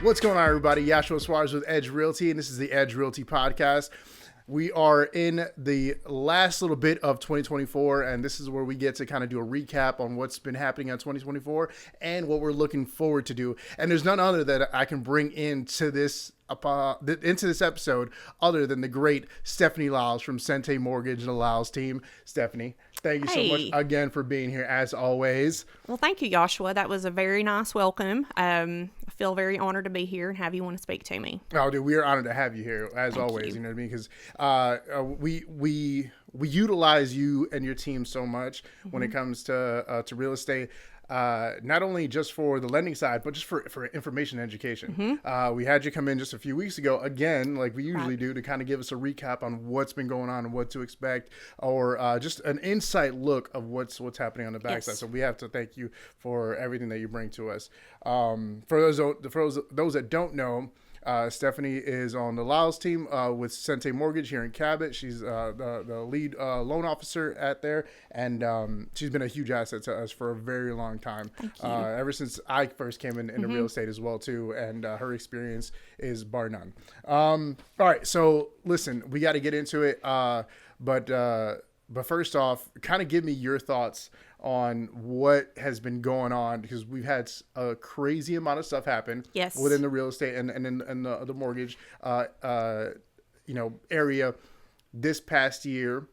What's going on, everybody? Yashua Suarez with Edge Realty, and this is the Edge Realty Podcast. We are in the last little bit of 2024, and this is where we get to kind of do a recap on what's been happening in 2024 and what we're looking forward to do. And there's none other that I can bring into this episode other than the great Stefanie Lyles from Sente Mortgage and the Lyles Team. Stefanie, thank you so much again for being here, as always. Well, thank you, Joshua. That was a very nice welcome. I feel very honored to be here and have you want to speak to me. Oh, dude, we are honored to have you here, as always. You know what I mean? Because we utilize you and your team so much when it comes to real estate. Not only just for the lending side, but just for information and education. We had you come in just a few weeks ago, again, like we usually do, to kind of give us a recap on what's been going on and what to expect, or just an insight look of what's happening on the backside. Yes. So we have to thank you for everything that you bring to us. For those that don't know, Stefanie is on the Lyles team with Sente Mortgage here in Cabot. She's the lead loan officer at there, and she's been a huge asset to us for a very long time. Ever since I first came into real estate as well too, and her experience is bar none. All right, so listen, we got to get into it, but first off, kind of give me your thoughts on what has been going on, because we've had a crazy amount of stuff happen within the real estate and in the mortgage area this past year.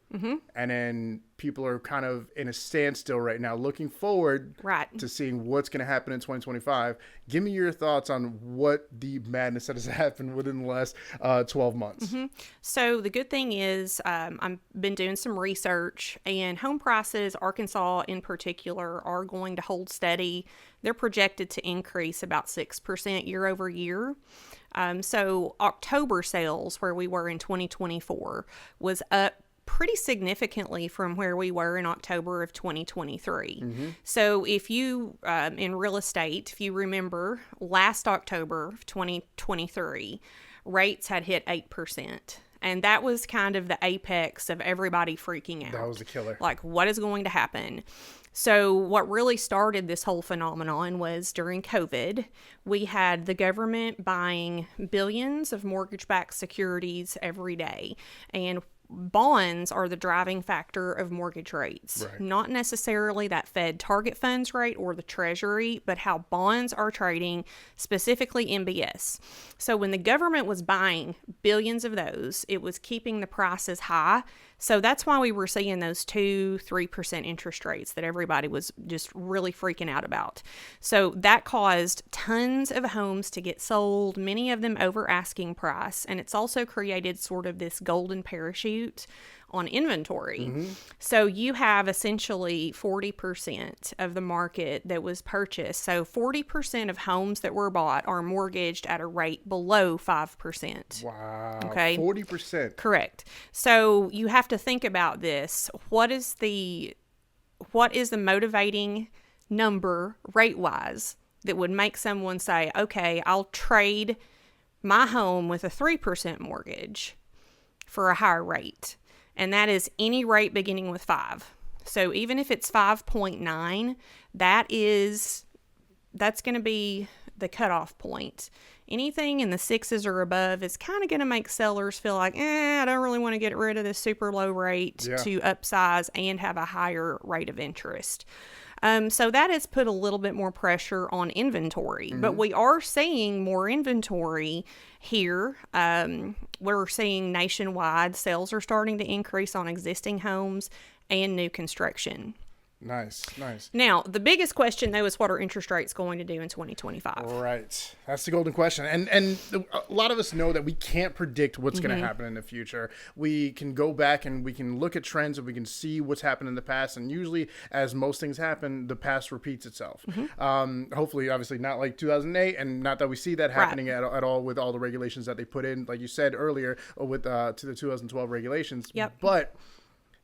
And then people are kind of in a standstill right now, looking forward to seeing what's going to happen in 2025. Give me your thoughts on what the madness that has happened within the last 12 months. So the good thing is I've been doing some research, and home prices, Arkansas in particular, are going to hold steady. They're projected to increase about 6% year over year. So October sales, where we were in 2024, was up pretty significantly from where we were in October of 2023. So if you, in real estate, if you remember last October of 2023, rates had hit 8%. And that was kind of the apex of everybody freaking out. That was a killer. Like, what is going to happen? So what really started this whole phenomenon was during COVID, we had the government buying billions of mortgage-backed securities every day. And bonds are the driving factor of mortgage rates, not necessarily that Fed target funds rate or the Treasury, but how bonds are trading, specifically MBS. So when the government was buying billions of those, it was keeping the prices high. So that's why we were seeing those 2-3% interest rates that everybody was just really freaking out about. So that caused tons of homes to get sold, many of them over asking price. And it's also created sort of this golden parachute on inventory. So you have essentially 40% of the market that was purchased. So 40% of homes that were bought are mortgaged at a rate below 5%. Wow. Okay. 40%. Correct. So you have to think about this. What is the motivating number rate-wise that would make someone say, okay, I'll trade my home with a 3% mortgage for a higher rate? And that is any rate beginning with 5. So even if it's 5.9, that's going to be the cutoff point. Anything in the 6s or above is kind of going to make sellers feel like, I don't really want to get rid of this super low rate to upsize and have a higher rate of interest. So that has put a little bit more pressure on inventory, but we are seeing more inventory here. We're seeing nationwide sales are starting to increase on existing homes and new construction. Nice. Now, the biggest question, though, is what are interest rates going to do in 2025? Right. That's the golden question. And a lot of us know that we can't predict what's going to happen in the future. We can go back and we can look at trends and we can see what's happened in the past. And usually, as most things happen, the past repeats itself. Hopefully, obviously, not like 2008, and not that we see that happening at all with all the regulations that they put in, like you said earlier, with to the 2012 regulations. But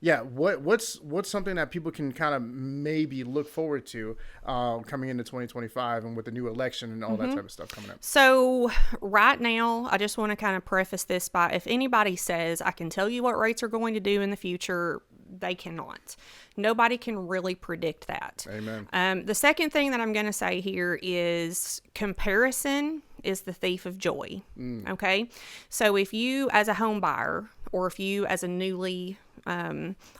yeah, what's something that people can kind of maybe look forward to coming into 2025 and with the new election and all that type of stuff coming up? So right now, I just want to kind of preface this by, if anybody says I can tell you what rates are going to do in the future, they cannot. Nobody can really predict that. Amen. The second thing that I'm going to say here is comparison is the thief of joy. Okay. So if you as a home buyer, or if you as a newly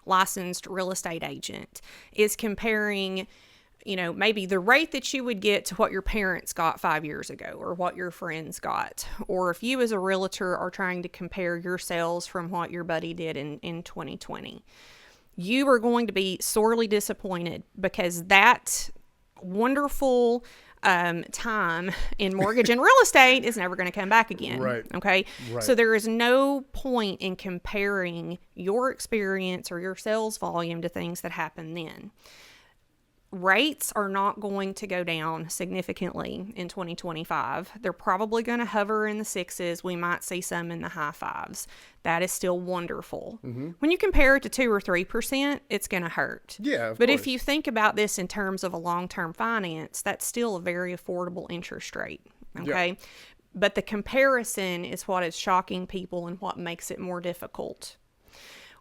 licensed real estate agent is comparing, maybe the rate that you would get to what your parents got 5 years ago or what your friends got, or if you as a realtor are trying to compare your sales from what your buddy did in 2020, you are going to be sorely disappointed, because that wonderful time in mortgage and real estate is never going to come back again. Right. Okay. Right. So there is no point in comparing your experience or your sales volume to things that happened then. Rates are not going to go down significantly in 2025. They're probably going to hover in the 6s. We might see some in the high 5s. That is still wonderful. When you compare it to 2 or 3%, it's going to hurt. Yeah, but if you think about this in terms of a long-term finance, that's still a very affordable interest rate. Okay. Yeah. But the comparison is what is shocking people and what makes it more difficult.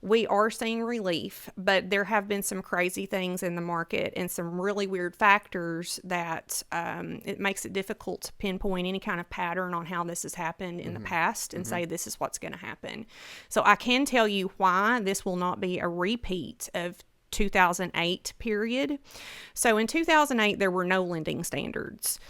We are seeing relief, but there have been some crazy things in the market and some really weird factors that it makes it difficult to pinpoint any kind of pattern on how this has happened in the past and say this is what's going to happen. So I can tell you why this will not be a repeat of 2008 period. So in 2008, there were no lending standards.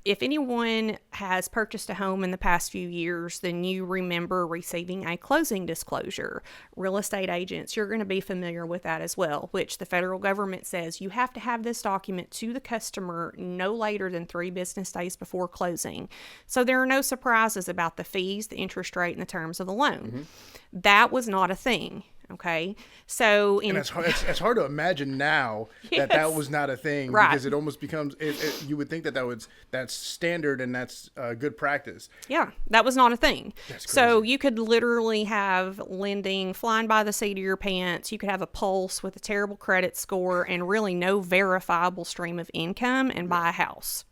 If anyone has purchased a home in the past few years, then you remember receiving a closing disclosure. Real estate agents, you're going to be familiar with that as well, which the federal government says you have to have this document to the customer no later than 3 business days before closing. So there are no surprises about the fees, the interest rate, and the terms of the loan. That was not a thing. Okay, so and it's hard to imagine now that was not a thing, right? Because it almost becomes you would think that's standard and that's good practice. Yeah, that was not a thing. That's crazy. So you could literally have lending flying by the seat of your pants. You could have a pulse with a terrible credit score and really no verifiable stream of income and buy a house.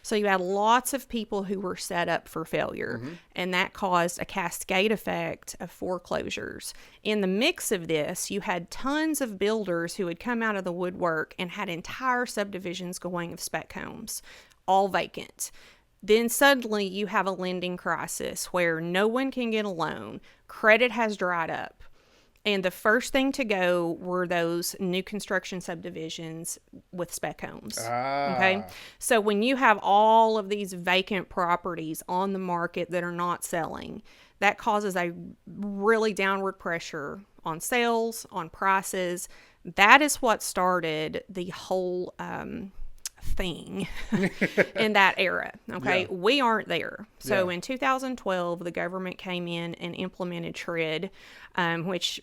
So you had lots of people who were set up for failure, and that caused a cascade effect of foreclosures. In the mix of this, you had tons of builders who had come out of the woodwork and had entire subdivisions going of spec homes, all vacant. Then suddenly you have a lending crisis where no one can get a loan, credit has dried up. And the first thing to go were those new construction subdivisions with spec homes. Okay. So when you have all of these vacant properties on the market that are not selling, that causes a really downward pressure on sales, on prices. That is what started the whole thing in that era. Okay. Yeah. We aren't there. So in 2012, the government came in and implemented TRID, which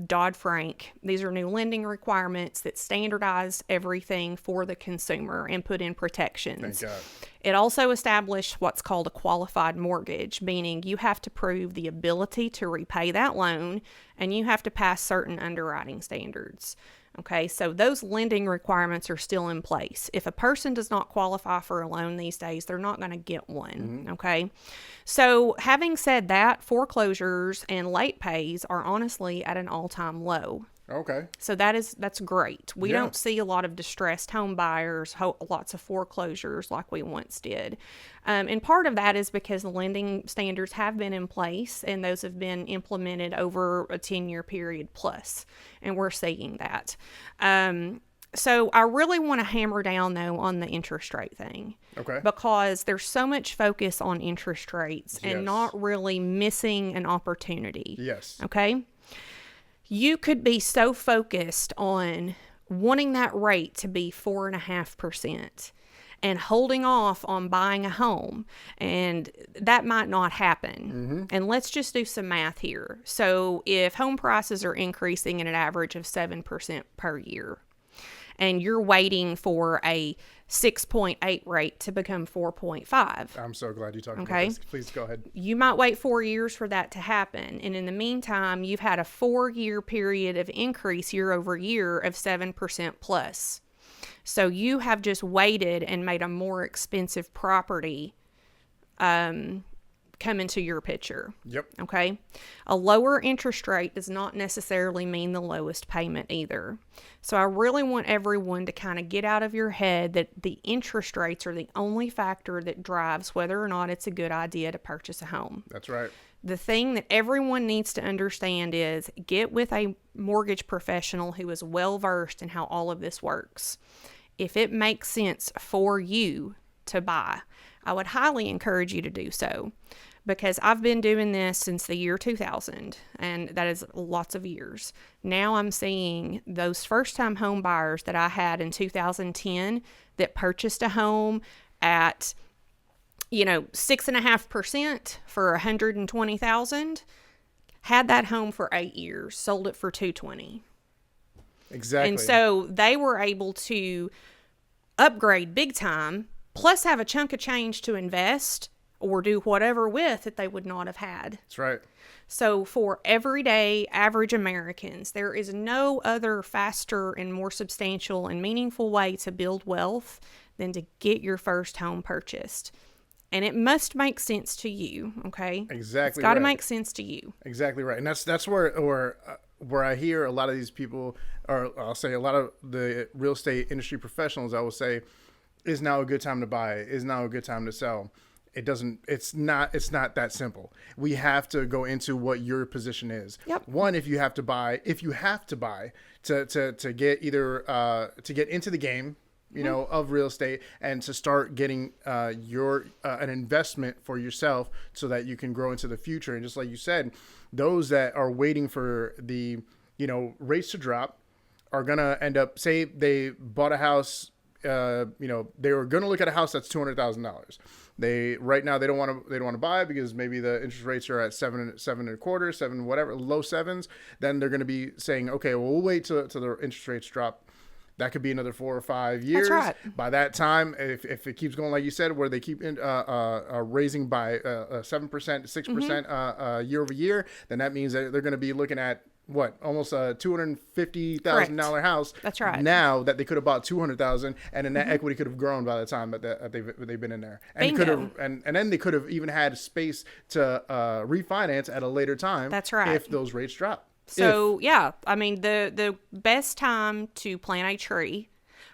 Dodd-Frank, these are new lending requirements that standardize everything for the consumer and put in protections. Thank God. It also established what's called a qualified mortgage, meaning you have to prove the ability to repay that loan and you have to pass certain underwriting standards. Okay, so those lending requirements are still in place. If a person does not qualify for a loan these days, they're not going to get one. Okay, so having said that, foreclosures and late pays are honestly at an all-time low. Okay. So that's great. We don't see a lot of distressed home buyers, lots of foreclosures like we once did. And part of that is because the lending standards have been in place and those have been implemented over a 10-year period plus. And we're seeing that. So I really want to hammer down, though, on the interest rate thing. Okay. Because there's so much focus on interest rates and not really missing an opportunity. Yes. Okay. You could be so focused on wanting that rate to be 4.5% and holding off on buying a home, and that might not happen. And let's just do some math here. So if home prices are increasing at an average of 7% per year, and you're waiting for a 6.8 rate to become 4.5. I'm so glad you talked about this. Please go ahead. You might wait 4 years for that to happen. And in the meantime, you've had a 4-year period of increase year over year of 7% plus. So you have just waited and made a more expensive property come into your picture. Yep. Okay. A lower interest rate does not necessarily mean the lowest payment either. So I really want everyone to kind of get out of your head that the interest rates are the only factor that drives whether or not it's a good idea to purchase a home. That's right. The thing that everyone needs to understand is get with a mortgage professional who is well versed in how all of this works. If it makes sense for you to buy, I would highly encourage you to do so, because I've been doing this since the year 2000, and that is lots of years. Now I'm seeing those first-time home buyers that I had in 2010 that purchased a home at 6.5% for $120,000, had that home for 8 years, sold it for $220,000. Exactly. And so they were able to upgrade big time, plus have a chunk of change to invest or do whatever with that they would not have had. That's right. So for everyday average Americans, there is no other faster and more substantial and meaningful way to build wealth than to get your first home purchased. And it must make sense to you, okay? Exactly. It's got to right. make sense to you. Exactly right. And that's where I hear a lot of these people, or I'll say a lot of the real estate industry professionals, I will say, is now a good time to buy? Is now a good time to sell? It's not that simple. We have to go into what your position is. Yep. One, if you have to buy to get either to get into the game, of real estate, and to start getting an investment for yourself so that you can grow into the future. And just like you said, those that are waiting for the rates to drop are gonna end up, say they bought a house, they were gonna look at a house that's $200,000. Right now they don't want to buy it because maybe the interest rates are at 7.25, 7 whatever, low sevens. Then they're going to be saying, okay, well, we'll wait till the interest rates drop. That could be another 4 or 5 years. That's right. By that time, if it keeps going like you said, where they keep raising by 7%, 6% year over year, then that means that they're going to be looking at almost a $250,000 house. That's right. Now that they could have bought $200,000, and then that equity could have grown by the time that they've been in there, and Bingo. and then they could have even had space to refinance at a later time. That's right. If those rates drop. So, yeah, I mean, the best time to plant a tree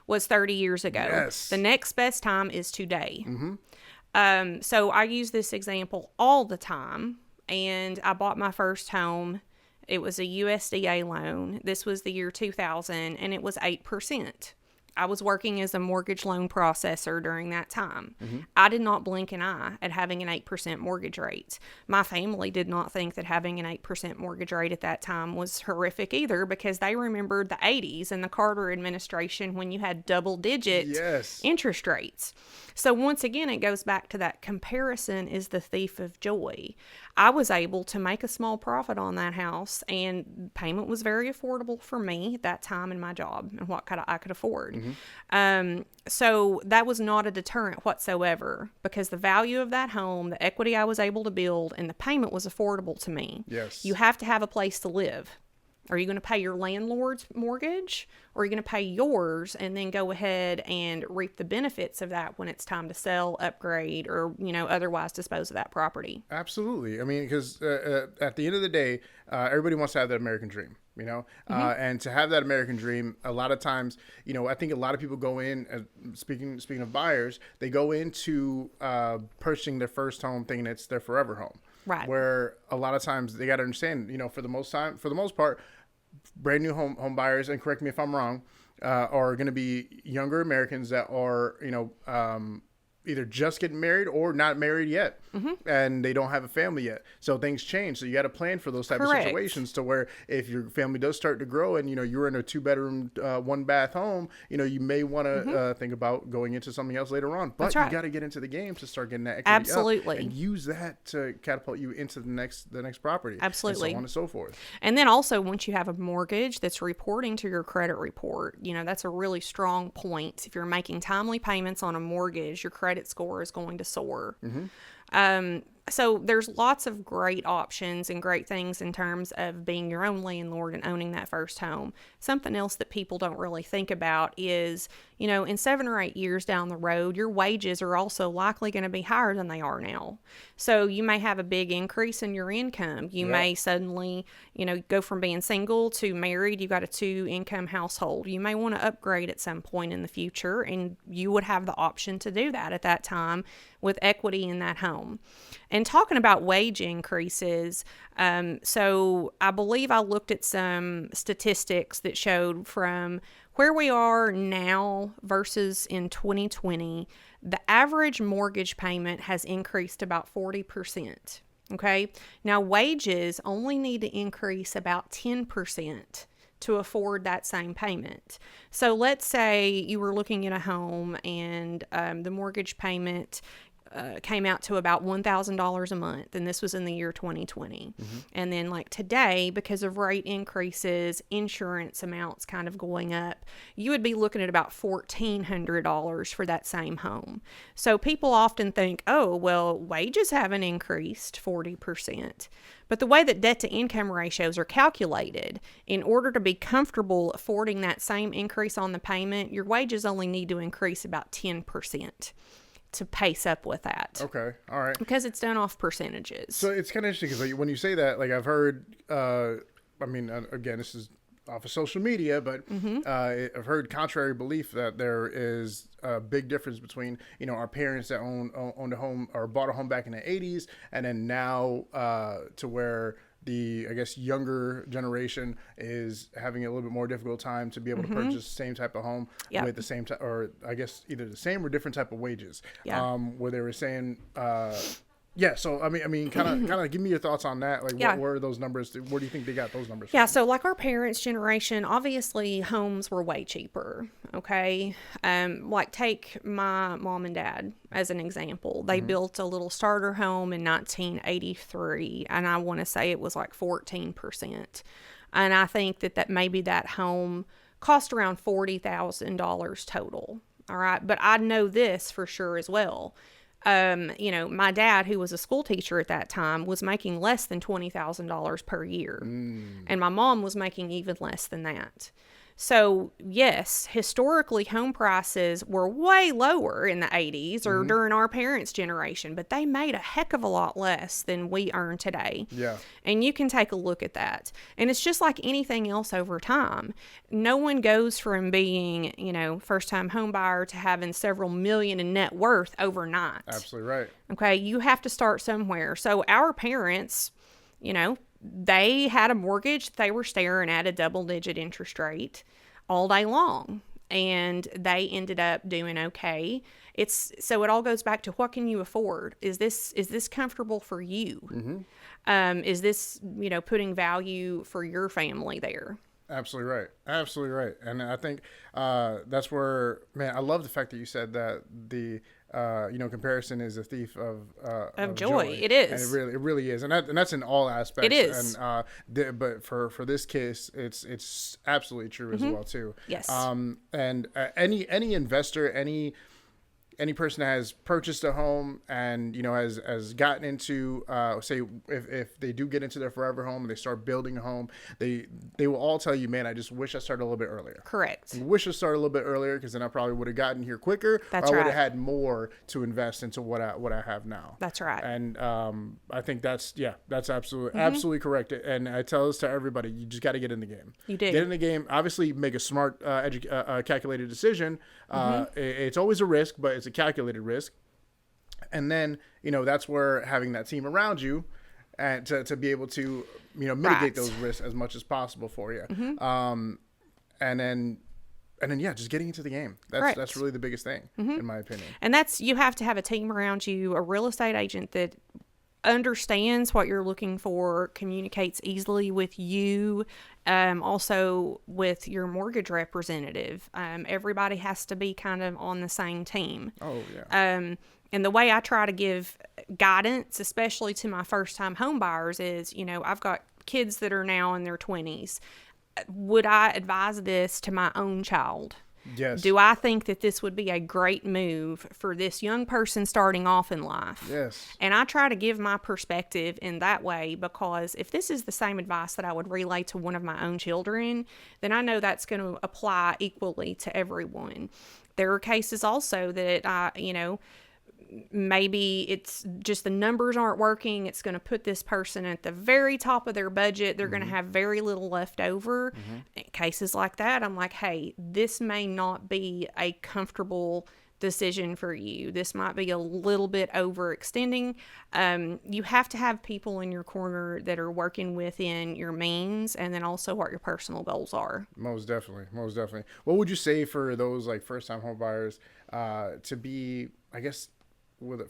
was 30 years ago. Yes. The next best time is today. Mm-hmm. So I use this example all the time, and I bought my first home. It was a USDA loan. This was the year 2000, and it was 8%. I was working as a mortgage loan processor during that time. Mm-hmm. I did not blink an eye at having an 8% mortgage rate. My family did not think that having an 8% mortgage rate at that time was horrific either, because they remembered the 80s and the Carter administration when you had double-digit interest rates. So once again, it goes back to that comparison is the thief of joy. I was able to make a small profit on that house, and payment was very affordable for me at that time in my job and what I could afford. Mm-hmm. So that was not a deterrent whatsoever, because the value of that home, the equity I was able to build, and the payment was affordable to me. Yes. You have to have a place to live. Are you going to pay your landlord's mortgage, or are you going to pay yours and then go ahead and reap the benefits of that when it's time to sell, upgrade, or, otherwise dispose of that property? Absolutely. I mean, because at the end of the day, everybody wants to have that American dream, and to have that American dream, a lot of times, I think a lot of people go in, speaking of buyers, they go into purchasing their first home thinking it's their forever home. Right. Where a lot of times they got to understand, for the most part, brand new home buyers, and correct me if I'm wrong, are going to be younger Americans that are, either just getting married or not married yet, and they don't have a family yet. So things change. So you got to plan for those type of situations, to where if your family does start to grow and, you're in a 2-bedroom, 1-bath home, you may want to think about going into something else later on. But you got to get into the game to start getting that equity Absolutely. up and use that to catapult you into the next property. Absolutely. And so on and so forth. And then also, once you have a mortgage that's reporting to your credit report, that's a really strong point. If you're making timely payments on a mortgage, your credit score is going to soar. Mm-hmm. So there's lots of great options and great things in terms of being your own landlord and owning that first home. Something else that people don't really think about is, in 7 or 8 years down the road, your wages are also likely going to be higher than they are now. So you may have a big increase in your income. You may suddenly, go from being single to married. You've got a 2-income household. You may want to upgrade at some point in the future, and you would have the option to do that at that time with equity in that home. And talking about wage increases, so I believe I looked at some statistics that showed from where we are now versus in 2020, the average mortgage payment has increased about 40%. Okay. Now, wages only need to increase about 10% to afford that same payment. So let's say you were looking at a home and the mortgage payment came out to about $1,000 a month, and this was in the year 2020. And then like today, because of rate increases, insurance amounts kind of going up, you would be looking at about $1,400 for that same home. So people often think, oh, well, wages haven't increased 40%. But the way that debt to income ratios are calculated, in order to be comfortable affording that same increase on the payment, your wages only need to increase about 10% to pace up with that. Okay. All right. Because it's done off percentages. So it's kind of interesting because when you say that, like I've heard, again, this is off of social media, but I've heard contrary belief that there is a big difference between, our parents that owned a home or bought a home back in the 80s and then now to where the, I guess, younger generation is having a little bit more difficult time to be able to purchase the same type of home with the same type, or I guess either the same or different type of wages. Where they were saying, so I mean, kind of give me your thoughts on that. Like, what were those numbers? Where do you think they got those numbers from? Yeah, so like our parents' generation, obviously homes were way cheaper. Okay, like take my mom and dad as an example. They built a little starter home in 1983, and I want to say it was like 14%. And I think that maybe that home cost around $40,000 total. All right, but I know this for sure as well. My dad, who was a school teacher at that time, was making less than $20,000 per year. And my mom was making even less than that. So, yes, historically, home prices were way lower in the 80s or during our parents' generation, but they made a heck of a lot less than we earn today. Yeah. And you can take a look at that. And it's just like anything else over time. No one goes from being, first-time home buyer to having several million in net worth overnight. Absolutely right. Okay, you have to start somewhere. So our parents, they had a mortgage. They were staring at a double-digit interest rate all day long, and they ended up doing okay. So it all goes back to, what can you afford? Is this comfortable for you? Is this putting value for your family there? Absolutely right. Absolutely right. And I think that's where, man, I love the fact that you said that the comparison is a thief of joy. It is. And it really is. And that's in all aspects. It is. And but for this case, it's absolutely true as well too. Yes. And any investor, any person that has purchased a home and has gotten into say if they do get into their forever home and they start building a home, they will all tell you, man, I just wish I started a little bit earlier. Correct. I wish I started a little bit earlier, because then I probably would have gotten here quicker. That's or I right. would have had more to invest into what I have now. That's right. And I think that's absolutely correct. And I tell this to everybody: you just got to get in the game. You do. Get in the game. Obviously, make a smart, calculated decision. It's always a risk, but it's a calculated risk. And then that's where having that team around you and to be able to mitigate those risks as much as possible for you. And then just getting into the game. That's really the biggest thing, in my opinion. And you have to have a team around you, a real estate agent that understands what you're looking for, communicates easily with you, also with your mortgage representative. Everybody has to be kind of on the same team. Oh, yeah. And the way I try to give guidance, especially to my first-time home buyers, is, I've got kids that are now in their 20s. Would I advise this to my own child? Yes. Do I think that this would be a great move for this young person starting off in life? Yes. And I try to give my perspective in that way, because if this is the same advice that I would relay to one of my own children, then I know that's going to apply equally to everyone. There are cases also that maybe it's just the numbers aren't working. It's going to put this person at the very top of their budget. They're going to have very little left over. In cases like that, I'm like, hey, this may not be a comfortable decision for you. This might be a little bit overextending. You have to have people in your corner that are working within your means, and then also what your personal goals are. Most definitely. What would you say for those like first-time home buyers to be, I guess,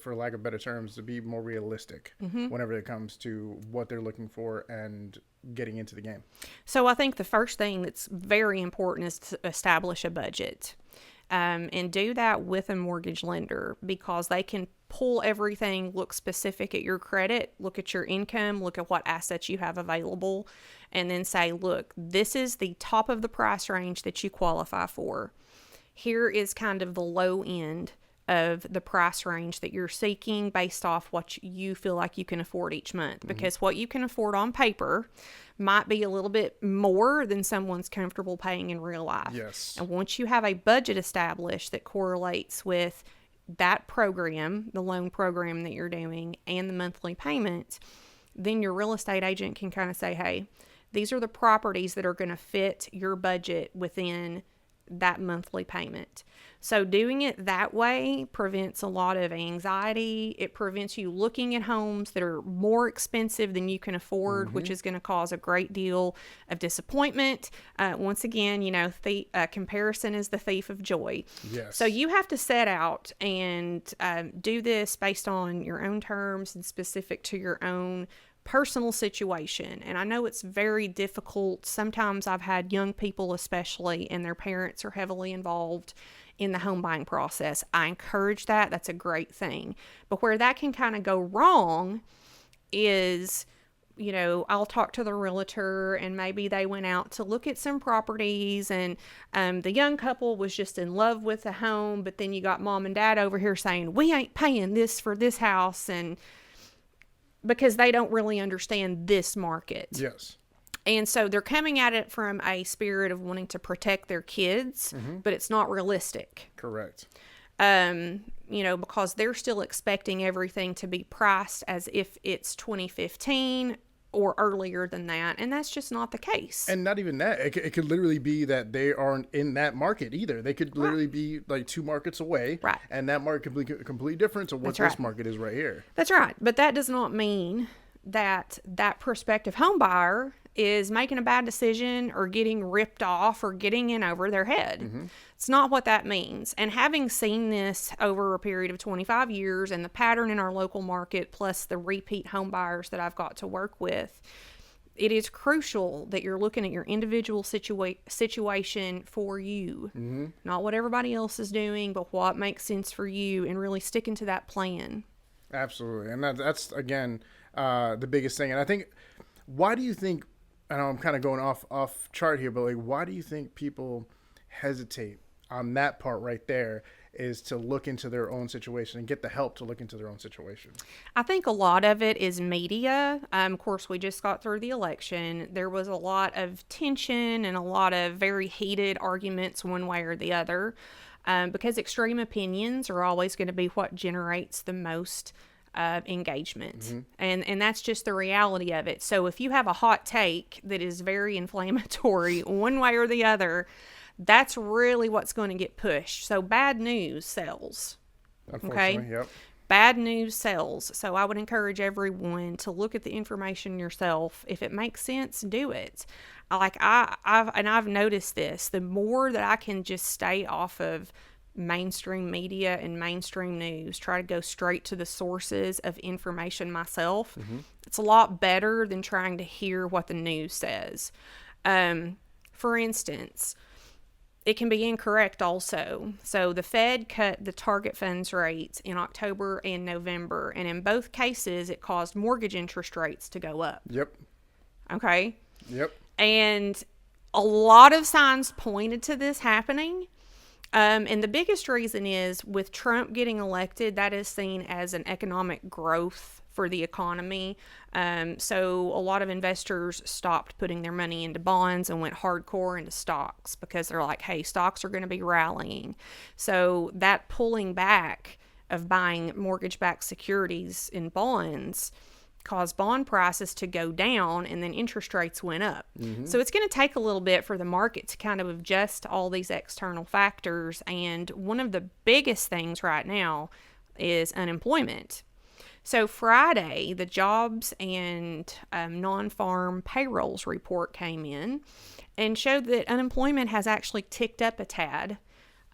for lack of better terms, to be more realistic whenever it comes to what they're looking for and getting into the game? So I think the first thing that's very important is to establish a budget. And do that with a mortgage lender, because they can pull everything, look specific at your credit, look at your income, look at what assets you have available, and then say, look, this is the top of the price range that you qualify for. Here is kind of the low end of the price range that you're seeking based off what you feel like you can afford each month, because what you can afford on paper might be a little bit more than someone's comfortable paying in real life. Yes. And once you have a budget established that correlates with that program, the loan program that you're doing, and the monthly payment, then your real estate agent can kind of say, hey, these are the properties that are going to fit your budget within that monthly payment. So doing it that way prevents a lot of anxiety. It prevents you looking at homes that are more expensive than you can afford, which is going to cause a great deal of disappointment. Once again, comparison is the thief of joy. Yes. So you have to set out and do this based on your own terms and specific to your own personal situation. And I know it's very difficult. Sometimes I've had young people, especially, and their parents are heavily involved in the home buying process. I encourage that. That's a great thing. But where that can kind of go wrong is, I'll talk to the realtor, and maybe they went out to look at some properties, and the young couple was just in love with the home, but then you got mom and dad over here saying, we ain't paying this for this house, and because they don't really understand this market. Yes. And so they're coming at it from a spirit of wanting to protect their kids, but it's not realistic. Correct. Because they're still expecting everything to be priced as if it's 2015 or earlier than that, and that's just not the case. And not even that. It could literally be that they aren't in that market either. They could literally be like 2 markets away, right? And that market could be completely different to what this market is right here. That's right. But that does not mean that prospective home buyer is making a bad decision or getting ripped off or getting in over their head. It's not what that means. And having seen this over a period of 25 years and the pattern in our local market, plus the repeat home buyers that I've got to work with, it is crucial that you're looking at your individual situation for you, not what everybody else is doing, but what makes sense for you, and really sticking to that plan. Absolutely. And that's again, the biggest thing. And I think, why do you think, I know I'm kind of going off chart here, but like, why do you think people hesitate on that part right there, is to look into their own situation and get the help to look into their own situation? I think a lot of it is media. Of course, we just got through the election. There was a lot of tension and a lot of very heated arguments one way or the other, because extreme opinions are always going to be what generates the most engagement. And that's just the reality of it. So if you have a hot take that is very inflammatory one way or the other, that's really what's going to get pushed. So bad news sells. Unfortunately, okay? Yep. Bad news sells. So I would encourage everyone to look at the information yourself. If it makes sense, do it. I've noticed this. The more that I can just stay off of mainstream media and mainstream news, try to go straight to the sources of information myself, it's a lot better than trying to hear what the news says. For instance, it can be incorrect also. So the Fed cut the target funds rates in October and November, and in both cases, it caused mortgage interest rates to go up. Yep. Okay? Yep. And a lot of signs pointed to this happening, And the biggest reason is with Trump getting elected, that is seen as an economic growth for the economy. So a lot of investors stopped putting their money into bonds and went hardcore into stocks because they're like, hey, stocks are going to be rallying. So that pulling back of buying mortgage-backed securities in bonds caused bond prices to go down, and then interest rates went up. So it's going to take a little bit for the market to kind of adjust to all these external factors. And one of the biggest things right now is unemployment. So Friday, the jobs and non-farm payrolls report came in and showed that unemployment has actually ticked up a tad.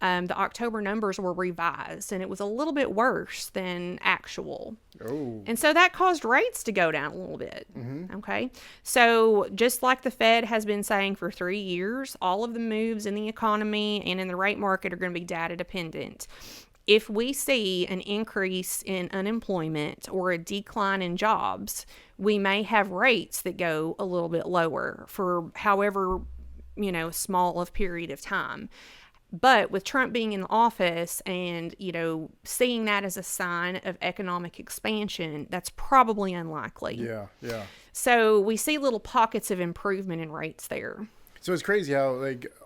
The October numbers were revised, and it was a little bit worse than actual. Oh. And so that caused rates to go down a little bit. Okay. So just like the Fed has been saying for 3 years, all of the moves in the economy and in the rate market are going to be data dependent. If we see an increase in unemployment or a decline in jobs, we may have rates that go a little bit lower for however, small of period of time. But with Trump being in office and, seeing that as a sign of economic expansion, that's probably unlikely. Yeah. So we see little pockets of improvement in rates there. So it's crazy how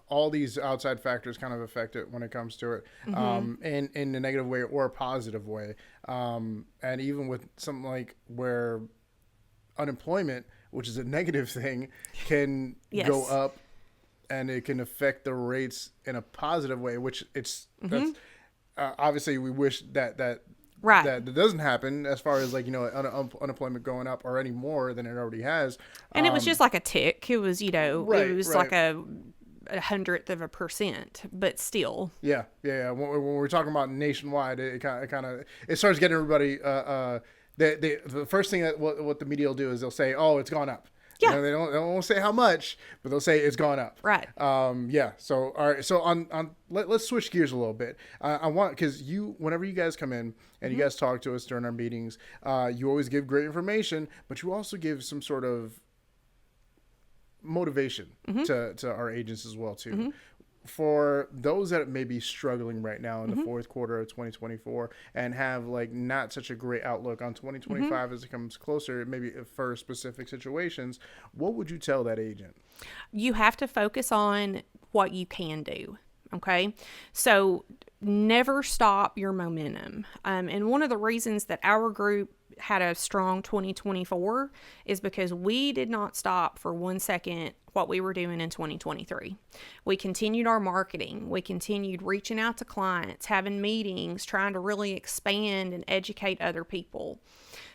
all these outside factors kind of affect it when it comes to it, in a negative way or a positive way. And even with something like where unemployment, which is a negative thing, can go up. And it can affect the rates in a positive way, which that's obviously we wish that doesn't happen as far as unemployment going up or any more than it already has. And it was just like a tick. It was it was like a 100%, but still. Yeah. When we're talking about nationwide, it starts getting everybody. The first thing that what the media will do is they'll say, "Oh, it's gone up." Yeah. They don't say how much, but they'll say it's gone up. Right. So all right. So let's switch gears a little bit. I want, because whenever you guys come in and you guys talk to us during our meetings, you always give great information, but you also give some sort of motivation to our agents as well too. For those that may be struggling right now in the fourth quarter of 2024 and have not such a great outlook on 2025 as it comes closer, maybe for specific situations, what would you tell that agent? You have to focus on what you can do. Okay. So never stop your momentum. And one of the reasons that our group had a strong 2024 is because we did not stop for 1 second what we were doing in 2023. We continued our marketing. We continued reaching out to clients, having meetings, trying to really expand and educate other people.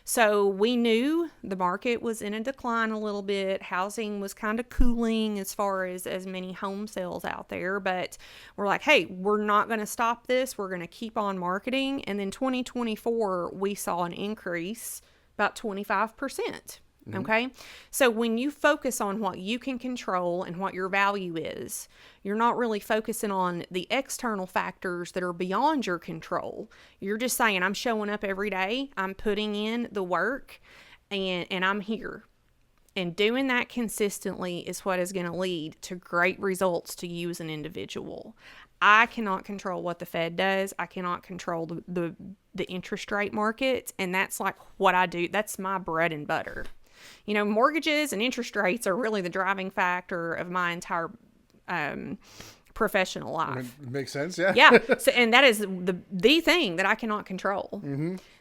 So we knew the market was in a decline a little bit. Housing was kind of cooling as far as many home sales out there, but we're like, hey, we're not going to stop this. We're going to keep on marketing. And then 2024, we saw an increase about 25%. Okay. So when you focus on what you can control and what your value is, you're not really focusing on the external factors that are beyond your control. You're just saying, I'm showing up every day. I'm putting in the work and I'm here. And doing that consistently is what is going to lead to great results to you as an individual. I cannot control what the Fed does. I cannot control the interest rate market. And that's like what I do. That's my bread and butter. Mortgages and interest rates are really the driving factor of my entire professional life. It makes sense, yeah. Yeah. So, and that is the thing that I cannot control.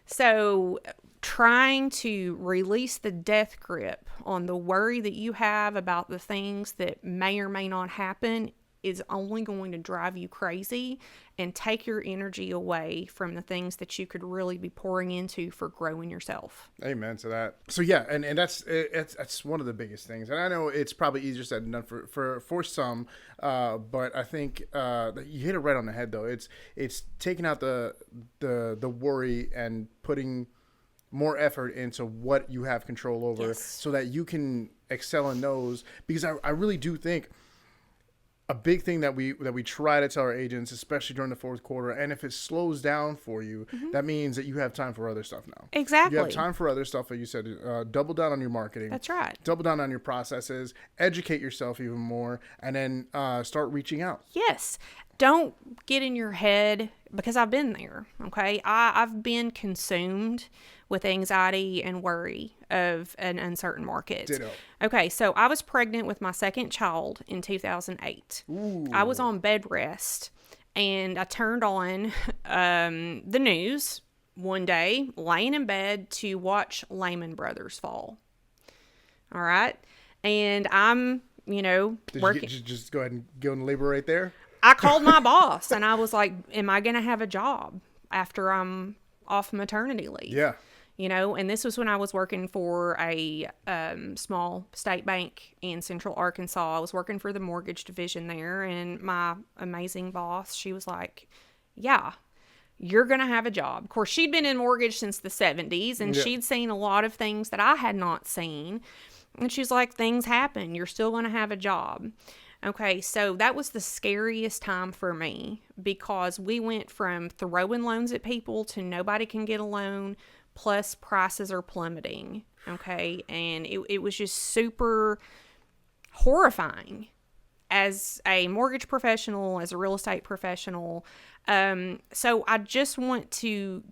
So trying to release the death grip on the worry that you have about the things that may or may not happen is only going to drive you crazy and take your energy away from the things that you could really be pouring into for growing yourself. Amen to that. So yeah, and that's one of the biggest things. And I know it's probably easier said than done for some, but I think you hit it right on the head though. It's taking out the worry and putting more effort into what you have control over, so that you can excel in those. Because I really do think a big thing that we try to tell our agents, especially during the fourth quarter, and if it slows down for you, that means that you have time for other stuff now. Exactly. You have time for other stuff, like you said. Double down on your marketing. That's right. Double down on your processes. Educate yourself even more, and then start reaching out. Yes. don't get in your head, because I've been there, okay? I've been consumed with anxiety and worry of an uncertain market. Ditto. Okay, so I was pregnant with my second child in 2008. Ooh. I was on bed rest, and I turned on the news one day, laying in bed to watch Lehman Brothers fall. All right? And I'm, working. Did you just go ahead and go in labor right there? I called my boss, and I was like, am I going to have a job after I'm off maternity leave? Yeah. And this was when I was working for a small state bank in Central Arkansas. I was working for the mortgage division there, and my amazing boss, she was like, yeah, you're going to have a job. Of course, she'd been in mortgage since the 70s, and she'd seen a lot of things that I had not seen. And she's like, things happen. You're still going to have a job. Okay, so that was the scariest time for me, because we went from throwing loans at people to nobody can get a loan, plus prices are plummeting. Okay, and it was just super horrifying as a mortgage professional, as a real estate professional. So I just want to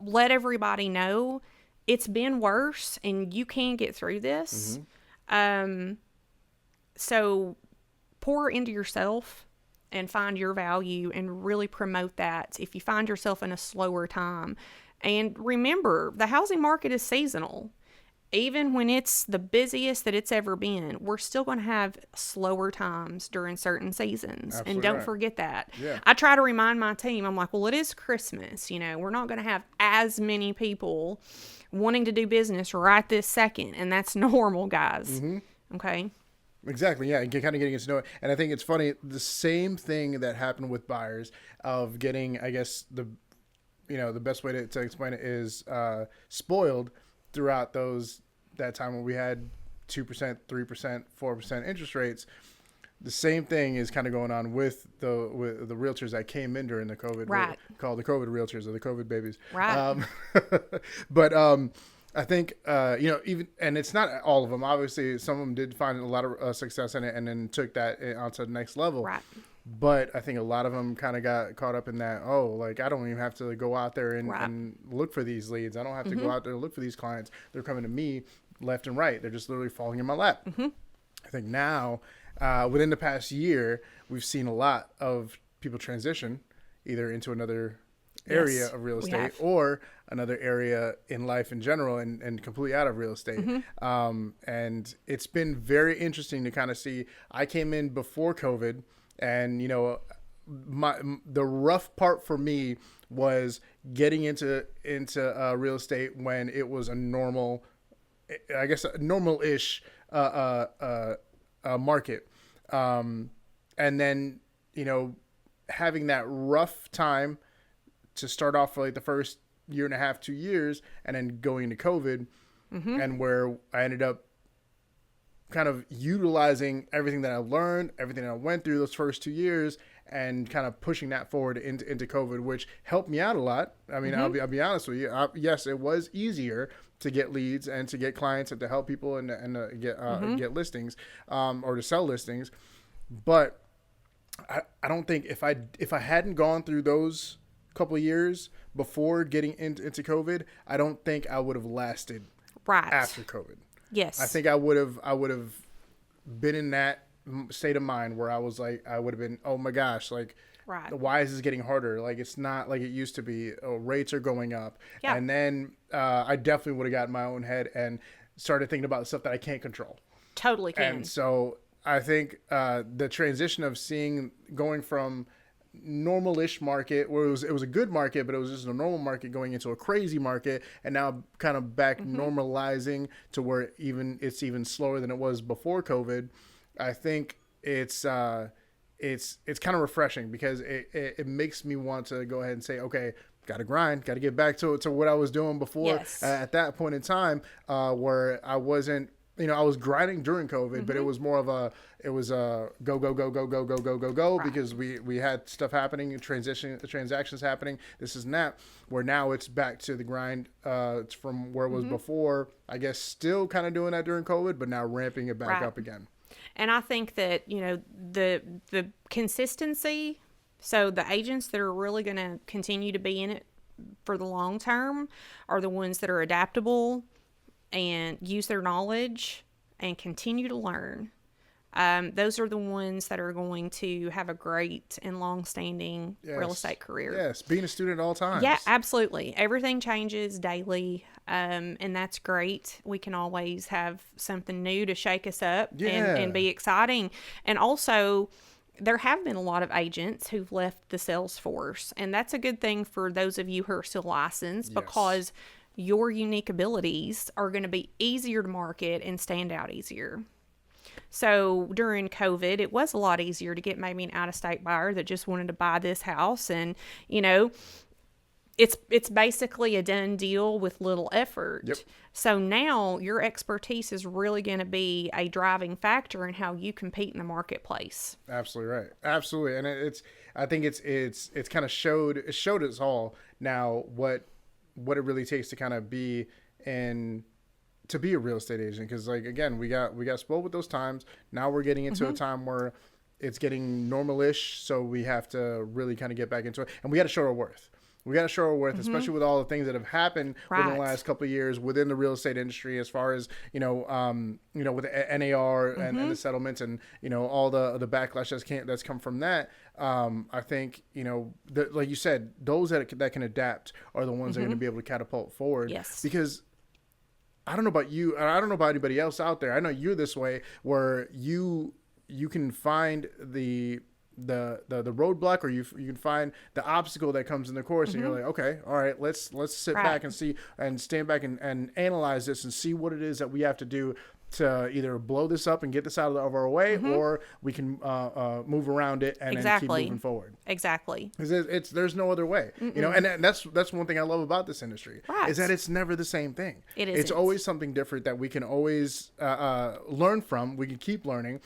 let everybody know it's been worse, and you can get through this. So pour into yourself and find your value and really promote that if you find yourself in a slower time. And remember, the housing market is seasonal. Even when it's the busiest that it's ever been, we're still going to have slower times during certain seasons. Absolutely and don't right. forget that. Yeah. I try to remind my team, I'm like, well, it is Christmas. We're not going to have as many people wanting to do business right this second. And that's normal, guys. Okay. Exactly. Yeah. And kind of getting to know it. And I think it's funny, the same thing that happened with buyers of getting, I guess, the best way to explain it is spoiled throughout that time when we had 2%, 3%, 4% interest rates. The same thing is kind of going on with the realtors that came in during the COVID, right? Called the COVID realtors or the COVID babies, right? But I think even, and it's not all of them. Obviously, some of them did find a lot of success in it, and then took that onto the next level, right? But I think a lot of them kind of got caught up in that. Oh, like I don't even have to go out there and look for these leads. I don't have to go out there and look for these clients. They're coming to me left and right. They're just literally falling in my lap. I think now, within the past year, we've seen a lot of people transition either into another area of real estate or another area in life in general and completely out of real estate. And it's been very interesting to kind of see. I came in before COVID. And, the rough part for me was getting into real estate when it was a normal, I guess, a normal-ish market. And then, having that rough time to start off for like the first year and a half, 2 years, and then going into COVID, and where I ended up kind of utilizing everything that I learned, everything that I went through those first 2 years, and kind of pushing that forward into COVID, which helped me out a lot. I mean, I'll be honest with you. Yes, it was easier to get leads and to get clients and to help people and get listings or to sell listings. But I don't think if I hadn't gone through those couple of years before getting into COVID, I don't think I would have lasted after COVID. Yes. I think I would have been in that state of mind where I was like, I would have been, oh my gosh, like, why is this getting harder? Like, it's not like it used to be. Oh, rates are going up. Yeah. And then I definitely would have got in my own head and started thinking about the stuff that I can't control. Totally can. And so I think the transition of going from normal-ish market where it was a good market, but it was just a normal market going into a crazy market, and now kind of back normalizing to where it's even slower than it was before COVID. I think it's kind of refreshing because it makes me want to go ahead and say, okay, got to grind, got to get back to what I was doing before at that point in time where I wasn't. I was grinding during COVID, but it was more of a go because we had stuff happening, transactions happening, this is that, where now it's back to the grind from where it was before, I guess still kind of doing that during COVID, but now ramping it back up again. And I think that, the consistency, so the agents that are really going to continue to be in it for the long term are the ones that are adaptable and use their knowledge and continue to learn. Those are the ones that are going to have a great and long-standing real estate career. Yes, being a student at all times. Yeah, absolutely. Everything changes daily, and that's great. We can always have something new to shake us up and be exciting. And also, there have been a lot of agents who've left the sales force, and that's a good thing for those of you who are still licensed because your unique abilities are going to be easier to market and stand out easier. So during COVID, it was a lot easier to get maybe an out-of-state buyer that just wanted to buy this house. And, it's basically a done deal with little effort. Yep. So now your expertise is really going to be a driving factor in how you compete in the marketplace. Absolutely right. Absolutely. And I think it's kind of showed us all now what it really takes to kind of be to be a real estate agent. Because again, we got spoiled with those times. Now we're getting into a time where it's getting normal-ish. So we have to really kind of get back into it, and we got to show our worth. We got to show our worth, especially with all the things that have happened within the last couple of years within the real estate industry, as far as, with the NAR and the settlements and, all the backlash that's come from that. I think, like you said, those that can adapt are the ones that are going to be able to catapult forward. Yes. Because I don't know about you, and I don't know about anybody else out there. I know you're this way, where you can find the roadblock, or you can find the obstacle that comes in the course, and you're like, okay, all right, let's sit back and see and stand back and analyze this and see what it is that we have to do to either blow this up and get this out of our way, or we can move around it and then keep moving forward. Exactly. Because there's no other way, and that's one thing I love about this industry is that it's never the same thing. It's always something different that we can always learn from. We can keep learning.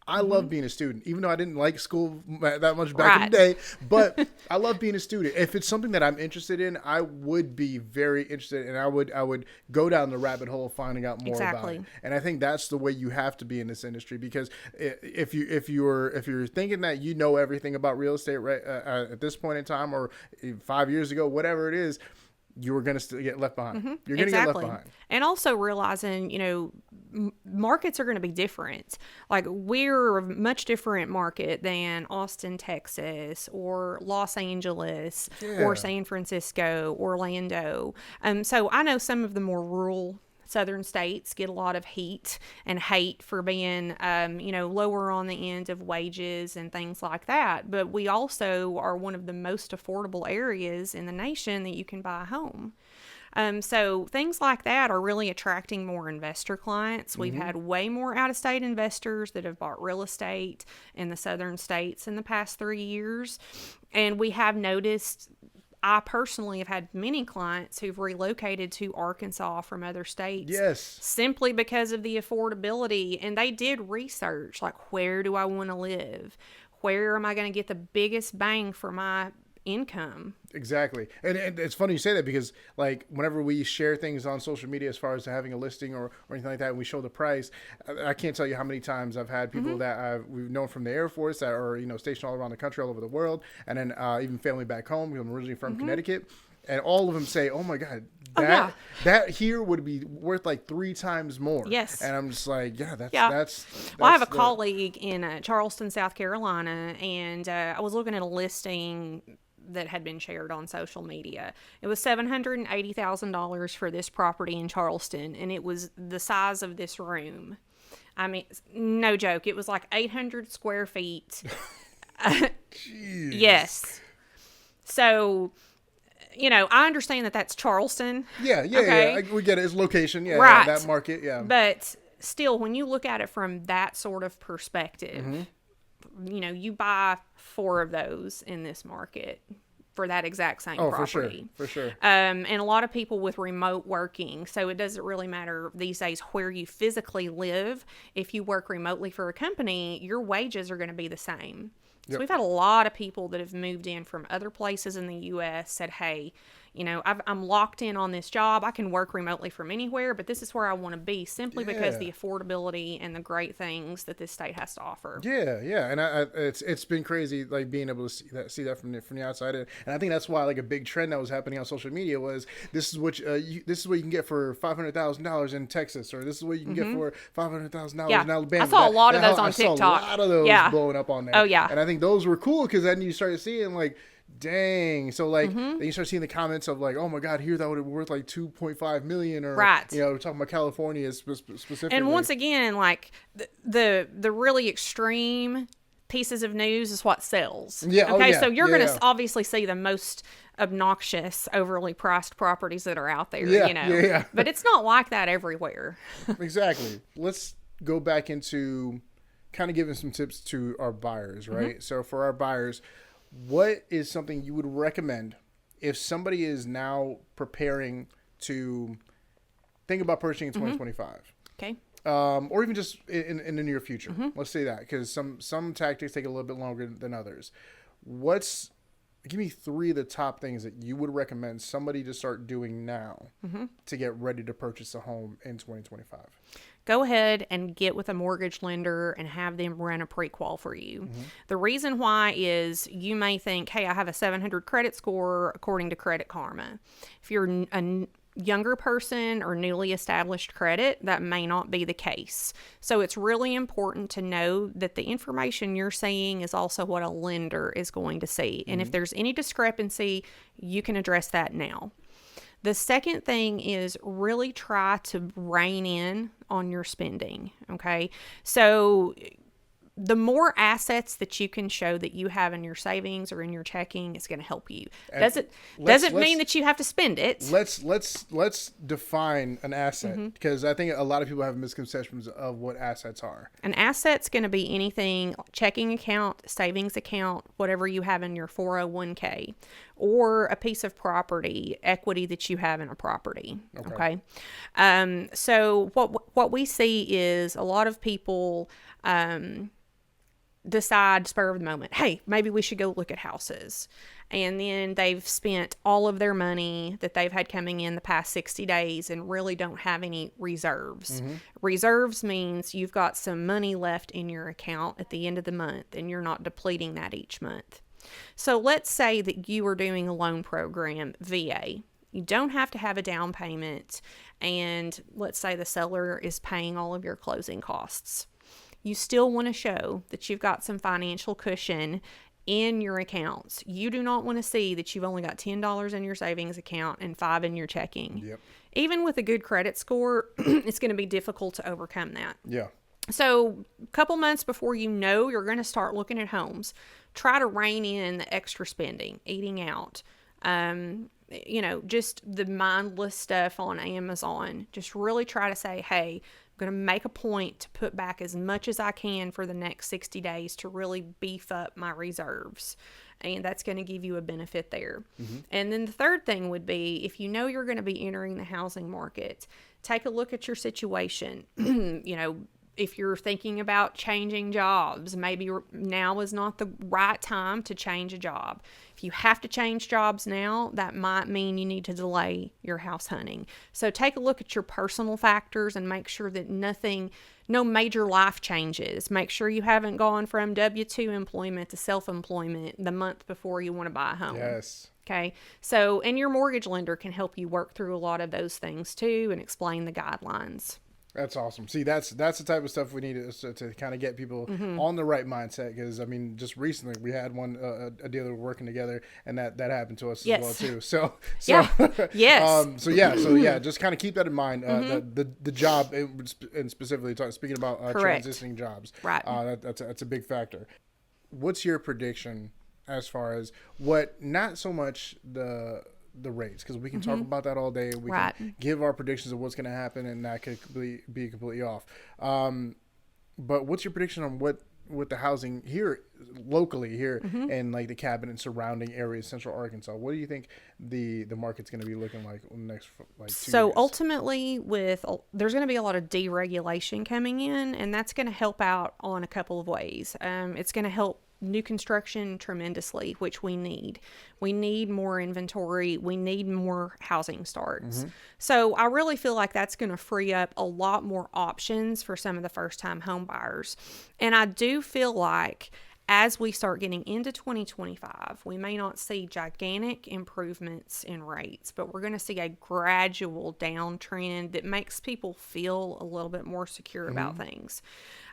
I love being a student, even though I didn't like school that much back in the day, but I love being a student. If it's something that I'm interested in, I would be very interested, and I would go down the rabbit hole finding out more about it. And I think that's the way you have to be in this industry, because if you're thinking that you know everything about real estate at this point in time, or 5 years ago, whatever it is, you're going to get left behind. You're going to get left behind. And also realizing, markets are going to be different. Like, we're a much different market than Austin, Texas, or Los Angeles, or San Francisco, Orlando. So I know some of the more rural southern states get a lot of heat and hate for being, lower on the end of wages and things like that. But we also are one of the most affordable areas in the nation that you can buy a home. So things like that are really attracting more investor clients. We've had way more out-of-state investors that have bought real estate in the southern states in the past 3 years. And we have noticed, I personally have had many clients who've relocated to Arkansas from other states. Yes. Simply because of the affordability. And they did research, like, where do I want to live? Where am I going to get the biggest bang for my income? Exactly. And it's funny you say that, because like whenever we share things on social media as far as having a listing or anything like that, and we show the price, I can't tell you how many times I've had people that we've known from the Air Force that are stationed all around the country, all over the world, and then even family back home. I'm originally from Connecticut, and all of them say, oh my God, that here would be worth like 3 times more. Yes. And I'm just like, that's well, I have a colleague in Charleston, South Carolina, and I was looking at a listing that had been shared on social media. It was $780,000 for this property in Charleston, and it was the size of this room. I mean, no joke. It was like 800 square feet. Jeez. Yes. So, I understand that that's Charleston. Yeah. Okay? We get it. It's location. Yeah. Right. That market. Yeah. But still, when you look at it from that sort of perspective, you buy 4 of those in this market for that exact same property. For sure. And a lot of people with remote working, so it doesn't really matter these days where you physically live. If you work remotely for a company, your wages are going to be the same. So we've had a lot of people that have moved in from other places in the U.S. said, hey, I'm locked in on this job. I can work remotely from anywhere, but this is where I want to be simply because the affordability and the great things that this state has to offer. Yeah. And it's been crazy, like being able to see that from the outside. And I think that's why like a big trend that was happening on social media was this is what you can get for $500,000 in Texas, or this is what you can get for $500,000 in Alabama. I saw a lot of those on TikTok. I saw a lot of those blowing up on there. Oh yeah. And I think those were cool because then you started seeing like, dang. So like then you start seeing the comments of like, oh my God, here that would have been worth like 2.5 million, or we're talking about California specifically. And once again, like the really extreme pieces of news is what sells. Yeah. Okay. So you're going to obviously see the most obnoxious, overly priced properties that are out there. Yeah. But it's not like that everywhere. Exactly. Let's go back into kind of giving some tips to our buyers, right? So for our buyers, what is something you would recommend if somebody is now preparing to think about purchasing in 2025? Okay. Or even just in the near future. Let's say that, because some tactics take a little bit longer than others. Give me 3 of the top things that you would recommend somebody to start doing now to get ready to purchase a home in 2025. Go ahead and get with a mortgage lender and have them run a pre-qual for you. The reason why is you may think, hey, I have a 700 credit score according to Credit Karma. If you're a younger person or newly established credit, that may not be the case. So it's really important to know that the information you're seeing is also what a lender is going to see. And if there's any discrepancy, you can address that now. The second thing is really try to rein in on your spending, okay? So the more assets that you can show that you have in your savings or in your checking is going to help you. Doesn't mean that you have to spend it. Let's define an asset, because I think a lot of people have misconceptions of what assets are. An asset's going to be anything, checking account, savings account, whatever you have in your 401k, or a piece of property, equity that you have in a property. Okay. So what we see is a lot of people decide spur of the moment, hey, maybe we should go look at houses. And then they've spent all of their money that they've had coming in the past 60 days and really don't have any reserves. Reserves means you've got some money left in your account at the end of the month and you're not depleting that each month. So let's say that you are doing a loan program, VA. You don't have to have a down payment, and let's say the seller is paying all of your closing costs. You still want to show that you've got some financial cushion in your accounts. You do not want to see that you've only got $10 in your savings account and $5 in your checking. Yep. Even with a good credit score, it's going to be difficult to overcome that. Yeah. So a couple months before you know you're going to start looking at homes, try to rein in the extra spending, eating out, just the mindless stuff on Amazon. Just really try to say, hey, I'm going to make a point to put back as much as I can for the next 60 days to really beef up my reserves. And that's going to give you a benefit there. And then the third thing would be, if you know you're going to be entering the housing market, take a look at your situation. If you're thinking about changing jobs, maybe now is not the right time to change a job. If you have to change jobs now, that might mean you need to delay your house hunting. So take a look at your personal factors and make sure that no major life changes. Make sure you haven't gone from W-2 employment to self-employment the month before you want to buy a home. Yes. Okay. So, and your mortgage lender can help you work through a lot of those things too and explain the guidelines. That's awesome. See, that's the type of stuff we need to kind of get people on the right mindset. Because I mean, just recently we had a deal that we're working together, and that happened to us as well too. So just kind of keep that in mind. The job, and specifically speaking about transitioning jobs, right? That's a big factor. What's your prediction as far as what? Not so much the rates, because we can talk about that all day. We can give our predictions of what's going to happen, and that could be completely off. But what's your prediction on what the housing here locally here in like the Cabot and surrounding areas, Central Arkansas? What do you think the market's going to be looking like in the next 2 years? So ultimately, there's going to be a lot of deregulation coming in, and that's going to help out on a couple of ways. It's going to help new construction tremendously, which we need. We need more inventory. We need more housing starts. So I really feel like that's going to free up a lot more options for some of the first-time home buyers. And I do feel like as we start getting into 2025, we may not see gigantic improvements in rates, but we're going to see a gradual downtrend that makes people feel a little bit more secure about things.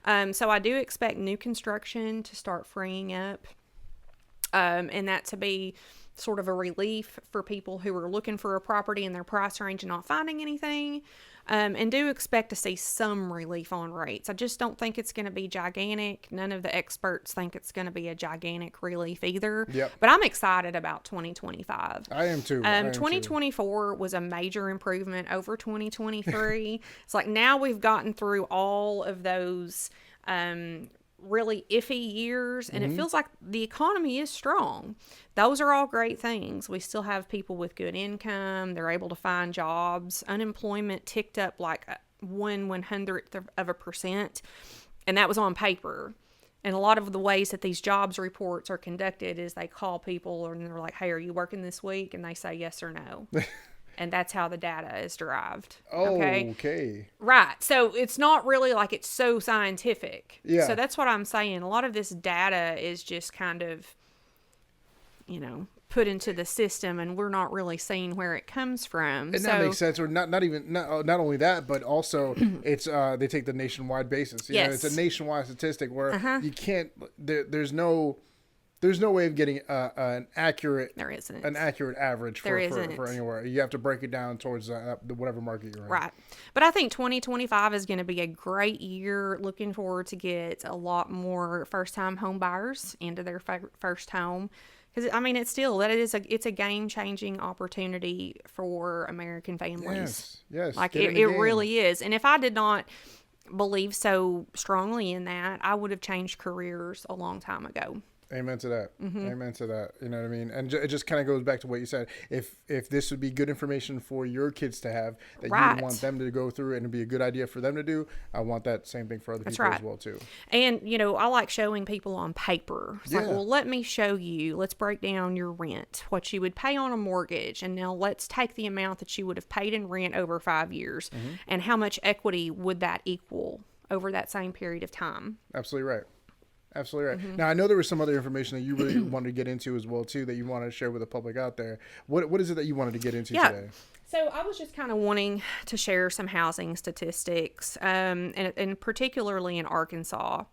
So I do expect new construction to start freeing up, and that to be sort of a relief for people who are looking for a property in their price range and not finding anything. And do expect to see some relief on rates. I just don't think it's going to be gigantic. None of the experts think it's going to be a gigantic relief either. Yep. But I'm excited about 2025. I am too. 2024 was a major improvement over 2023. It's like now we've gotten through all of those really iffy years, and it feels like the economy is strong. Those are all great things. We still have people with good income. They're able to find jobs. Unemployment ticked up like 1/100%, and that was on paper. And a lot of the ways that these jobs reports are conducted is they call people and they're like, hey, are you working this week? And they say yes or no. And that's how the data is derived. Okay. Right. So it's not really like it's so scientific. Yeah. So that's what I'm saying. A lot of this data is just kind of, put into the system, and we're not really seeing where it comes from. And that makes sense. Or not only that, but also it's they take the nationwide basis. You know, it's a nationwide statistic where you can't. There's no way of getting an accurate average for anywhere. You have to break it down towards whatever market you're in. Right. But I think 2025 is going to be a great year. Looking forward to get a lot more first-time home buyers into their first home. Because, it's a game-changing opportunity for American families. Yes. Like, it really is. And if I did not believe so strongly in that, I would have changed careers a long time ago. Amen to that. Amen to that. You know what I mean? And it just kind of goes back to what you said. If this would be good information for your kids to have, that you would want them to go through and it'd be a good idea for them to do, I want that same thing for other people as well too. And, I like showing people on paper. It's like, well, let me show you. Let's break down your rent, what you would pay on a mortgage. And now let's take the amount that you would have paid in rent over 5 years and how much equity would that equal over that same period of time. Absolutely right. Now, I know there was some other information that you really wanted to get into as well, too, that you want to share with the public out there. What is it that you wanted to get into today? So I was just kind of wanting to share some housing statistics, and particularly in Arkansas.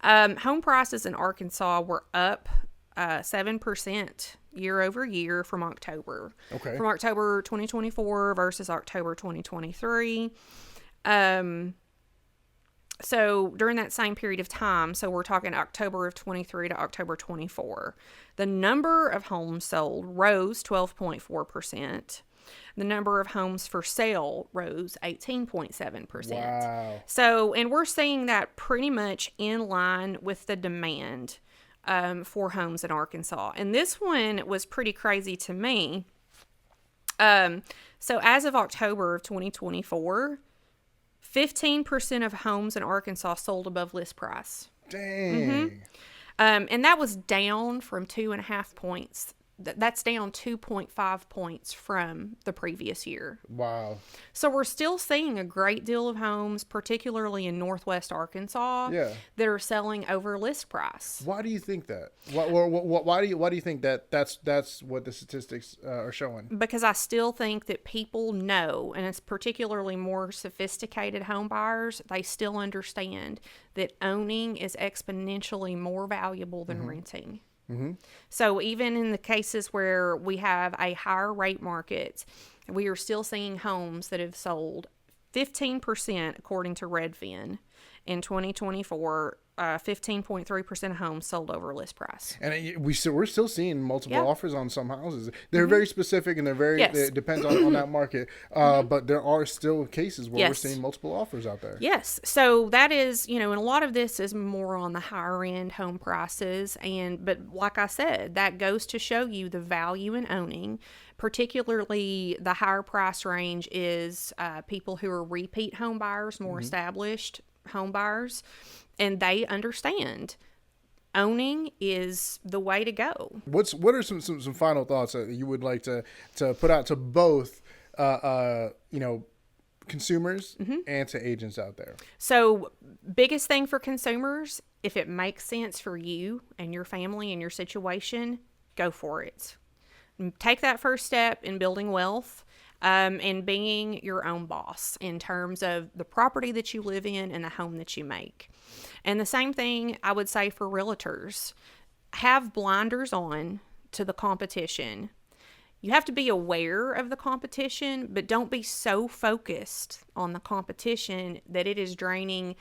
Home prices in Arkansas were up 7% year over year from October. Okay. From October 2024 versus October 2023. So during that same period of time, so we're talking October of 23 to October 24, the number of homes sold rose 12.4%. The number of homes for sale rose 18.7%. Wow. So, and we're seeing that pretty much in line with the demand for homes in Arkansas. And this one was pretty crazy to me. So as of October of 2024, 15% of homes in Arkansas sold above list price. Dang. And that was down from 2.5 points. That's down 2.5 points from the previous year. Wow. So we're still seeing a great deal of homes, particularly in Northwest Arkansas, that are selling over list price. Why do you think that? Why do you think that that's what the statistics are showing? Because I still think that people know, and it's particularly more sophisticated home buyers, they still understand that owning is exponentially more valuable than renting. So even in the cases where we have a higher rate market, we are still seeing homes that have sold 15%, according to Redfin, in 2024. 15.3% of homes sold over list price. And we're still seeing multiple offers on some houses. They're very specific, and it depends on that market. But there are still cases where we're seeing multiple offers out there. Yes. So that is, and a lot of this is more on the higher end home prices. But like I said, that goes to show you the value in owning. Particularly the higher price range is people who are repeat home buyers, more established home buyers. And they understand owning is the way to go. What are some final thoughts that you would like to put out to both, consumers and to agents out there? So biggest thing for consumers, if it makes sense for you and your family and your situation, go for it. Take that first step in building wealth and being your own boss in terms of the property that you live in and the home that you make. And the same thing I would say for realtors. Have blinders on to the competition. You have to be aware of the competition, but don't be so focused on the competition that it is draining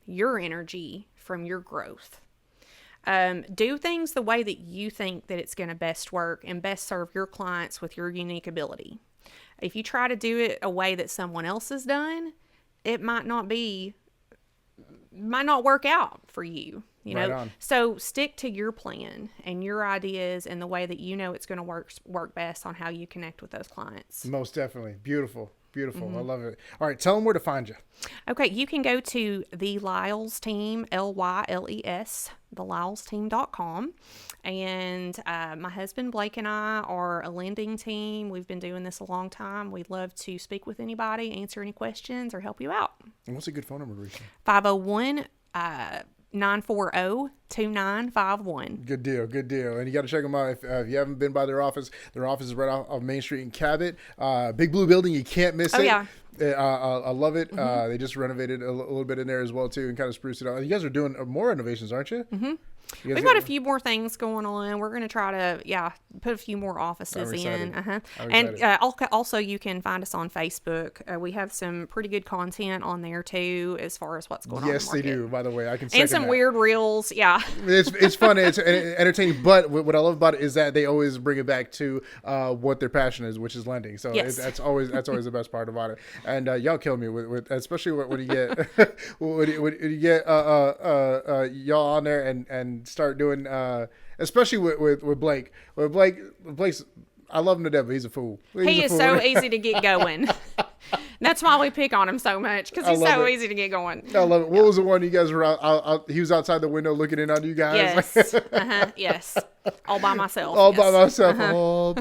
your energy from your growth. Do things the way that you think that it's going to best work and best serve your clients with your unique ability. If you try to do it a way that someone else has done, it might not work out for you. Right on. So stick to your plan and your ideas and the way that you know it's going to work best on how you connect with those clients. Most definitely. Beautiful. I love it. All right, tell them where to find you. Okay, you can go to the Lyles Team, Lyles, thelylesteam.com. And my husband Blake and I are a lending team. We've been doing this a long time. We'd love to speak with anybody, answer any questions, or help you out. And what's a good phone number to reach you? 501-940-2951. Good deal. And you got to check them out if you haven't been by their office. Their office is right off Main Street in Cabot. Big blue building. You can't miss it. Yeah. I love it. They just renovated a little bit in there as well, too, and kind of spruced it up. You guys are doing more renovations, aren't you? Mm-hmm. We've got a few more things going on. We're going to try to, put a few more offices in. And also, you can find us on Facebook. We have some pretty good content on there, too, as far as what's going on in the market. Yes, they do, by the way. I can second And some that. weird reels, yeah. It's fun. It's entertaining. But what I love about it is that they always bring it back to what their passion is, which is lending. So yes. that's always the best part about it. And y'all kill me with especially when you get when you get y'all on there and start doing especially with Blake. Blake's, I love him to death, but he's a fool. He is so easy to get going. That's why we pick on him so much, because he's so easy to get going. I love it. What was the one you guys were out? He was outside the window looking in on you guys. Yes. Yes. All by myself. All by myself. Oh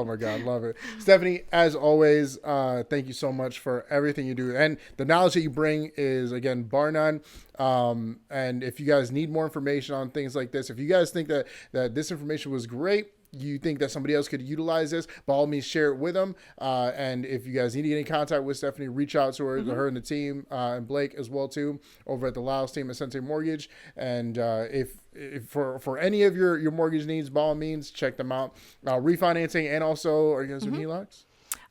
my God, love it. Stefanie, as always, thank you so much for everything you do, and the knowledge that you bring is, again, bar none. And if you guys need more information on things like this, if you guys think that this information was great, you think that somebody else could utilize this, by all means share it with them. And if you guys need to get in contact with Stefanie, reach out to her and the team, and Blake as well too, over at the Lyles Team at Sente Mortgage. And if for any of your mortgage needs, by all means check them out. Refinancing, and also, are you guys doing HELOCs?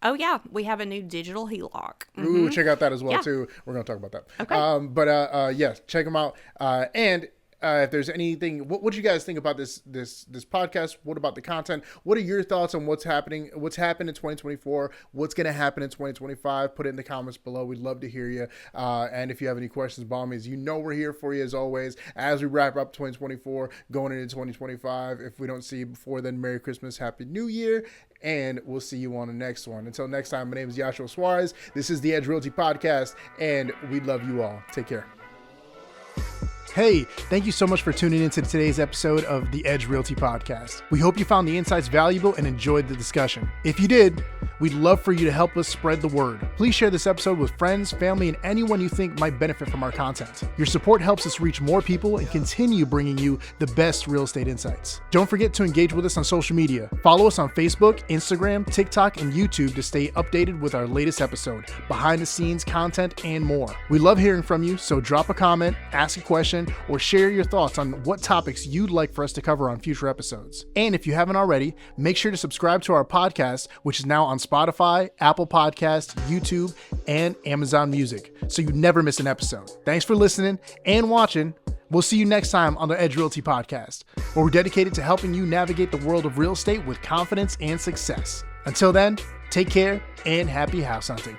Oh, yeah. We have a new digital HELOC. Ooh, check out that as well, too. We're going to talk about that. Okay. Yes, check them out. And if there's anything, what do you guys think about this podcast? What about the content? What are your thoughts on what's happened in 2024? What's going to happen in 2025? Put it in the comments below. We'd love to hear you. And if you have any questions, by all means, we're here for you as always. As we wrap up 2024, going into 2025, if we don't see you before then, Merry Christmas, Happy New Year, and we'll see you on the next one. Until next time, my name is Joshua Suarez. This is the Edge Realty Podcast, and we love you all. Take care. Hey, thank you so much for tuning into today's episode of the Edge Realty Podcast. We hope you found the insights valuable and enjoyed the discussion. If you did, we'd love for you to help us spread the word. Please share this episode with friends, family, and anyone you think might benefit from our content. Your support helps us reach more people and continue bringing you the best real estate insights. Don't forget to engage with us on social media. Follow us on Facebook, Instagram, TikTok, and YouTube to stay updated with our latest episode, behind the scenes content, and more. We love hearing from you, so drop a comment, ask a question, or share your thoughts on what topics you'd like for us to cover on future episodes. And if you haven't already, make sure to subscribe to our podcast, which is now on Spotify, Apple Podcasts, YouTube, and Amazon Music, so you never miss an episode. Thanks for listening and watching. We'll see you next time on the Edge Realty Podcast, where we're dedicated to helping you navigate the world of real estate with confidence and success. Until then, take care and happy house hunting.